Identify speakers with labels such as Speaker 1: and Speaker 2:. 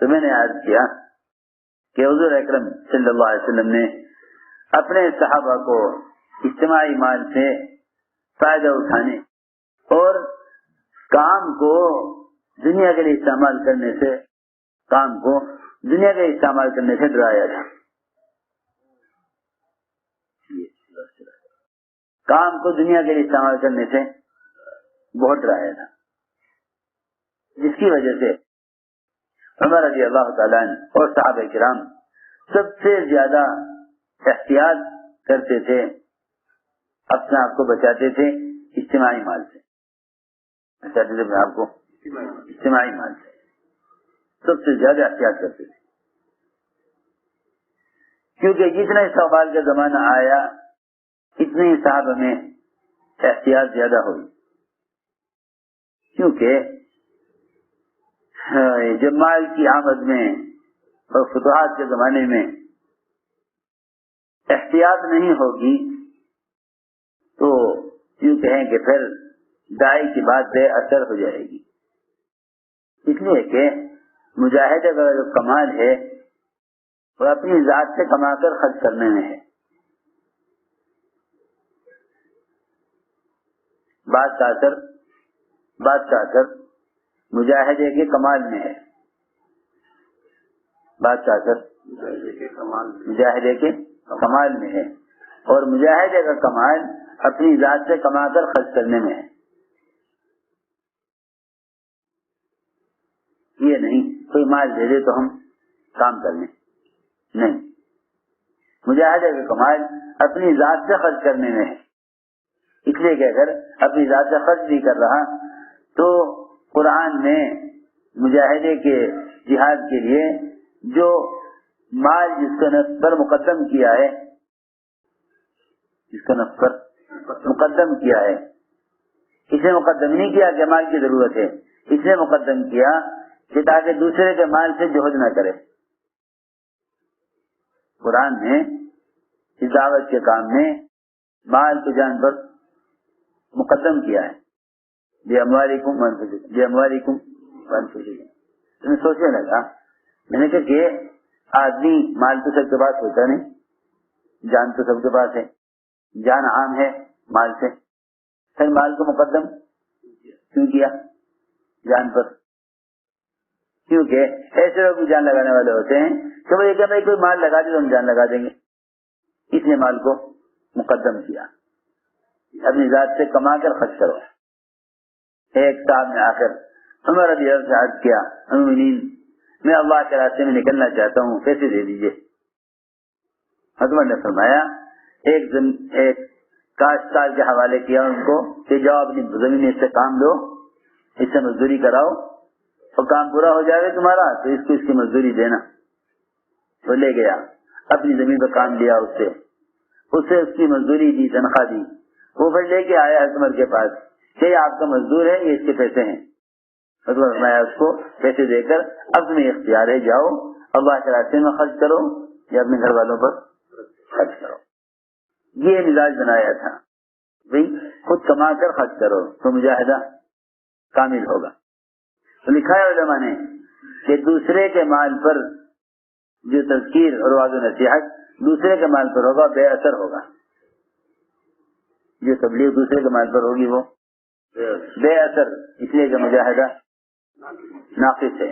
Speaker 1: تو میں نے عرض کیا کہ حضور اکرم صلی اللہ علیہ وسلم نے اپنے صحابہ کو اجتماعی مال سے فائدہ اٹھانے اور کام کو دنیا کے لیے استعمال کرنے سے ڈرایا تھا. کام کو دنیا کے لیے استعمال کرنے سے بہت ڈرایا تھا، جس کی وجہ سے عمر رضی اللہ تعالیٰ عنہ اور صحابہ کرام سب سے زیادہ احتیاط کرتے تھے، اپنے آپ کو بچاتے تھے اجتماعی مال سے، اپنے آپ کو اجتماعی مال سے سب سے زیادہ احتیاط کرتے تھے، کیونکہ جتنا استقبال کا زمانہ آیا اتنے ہی صحابہ میں احتیاط زیادہ ہوئی. کیونکہ جب مال کی آمد میں اور فتوحات کے زمانے میں احتیاط نہیں ہوگی تو یوں کہیں کہ پھر دائی کی بات بے اثر ہو جائے گی. اس لیے کہ مجاہدے کا جو کمال ہے وہ اپنی ذات سے کما کر خرچ کرنے میں ہے. بات کا اثر مجاہدے کے کمال میں ہے. بات کا اثر مجاہدے کے کمال میں ہے، اور مجاہدے کا کمال اپنی ذات سے کما کر خرچ کرنے میں ہے. یہ نہیں کوئی مال دے دے تو ہم کام کر لیں، نہیں، مجاہدے کا کمال اپنی ذات سے خرچ کرنے میں ہے. اس لیے کہ اگر اپنی ذات سے خرچ نہیں کر رہا تو قرآن میں مجاہدے کے جہاد کے لیے جو مال جس کو نفس پر مقدم کیا ہے، اس نے مقدم نہیں کیا کہ مال کی ضرورت ہے، اس نے مقدم کیا کہ تاکہ دوسرے کے مال سے جوہد نہ کرے. قرآن نے اس دعوت کے کام میں مال کو جان پر مقدم کیا ہے. بِأَمْوَالِكُمْ وَأَنفُسِكُمْ. تمہیں سوچنے لگا، میں نے کہا کہ آدمی مال تو سب کے پاس ہوتا نہیں، جان تو سب کے پاس ہے، جان عام ہے مال سے، پھر مال کو مقدم کیوں کیا جان پر؟ کیونکہ ایسے لوگ بھی جان لگانے والے ہوتے ہیں کہ وہ یہ کہ بھائی کوئی مال لگا دے تو ہم جان لگا دیں گے، اس نے مال کو مقدم کیا. اپنی ذات سے کما کر خرچ کرو. ایک صاحب نے آخر عمر رضی اللہ عنہ سے عرض کیا، مومنین میں اللہ کے راستے میں نکلنا چاہتا ہوں، پیسے دے دیجیے. عمر نے فرمایا ایک کاشتکار کے حوالے کیا ان کو کہ جاؤ اپنی زمین سے کام لو، اس سے مزدوری کراؤ، اور کام پورا ہو جائے گا تمہارا تو اس کو اس کی مزدوری دینا. وہ لے گیا، اپنی زمین پر کام لیا، اسے اس کی مزدوری دی، تنخواہ دی. وہ پھر لے کے آیا عمر کے پاس کہ یہ آپ کا مزدور ہے، یہ اس کے پیسے ہیں. میں اس کو پیسے دے کر اب تمہیں اختیار ہے، جاؤ اللہ کے راستے میں خرچ کرو یا اپنے گھر والوں پر خرچ کرو. یہ مزاج بنایا تھا، بھائی خود کما کر خرچ کرو تو مجاہدہ کامل ہوگا. تو لکھا ہے علماء نے کہ دوسرے کے مال پر جو تذکیر اور وعظ و نصیحت دوسرے کے مال پر ہوگا بے اثر ہوگا. جو تبلیغ دوسرے کے مال پر ہوگی وہ بے اثر، اس لیے کہ مجاہدہ ناقص ہے.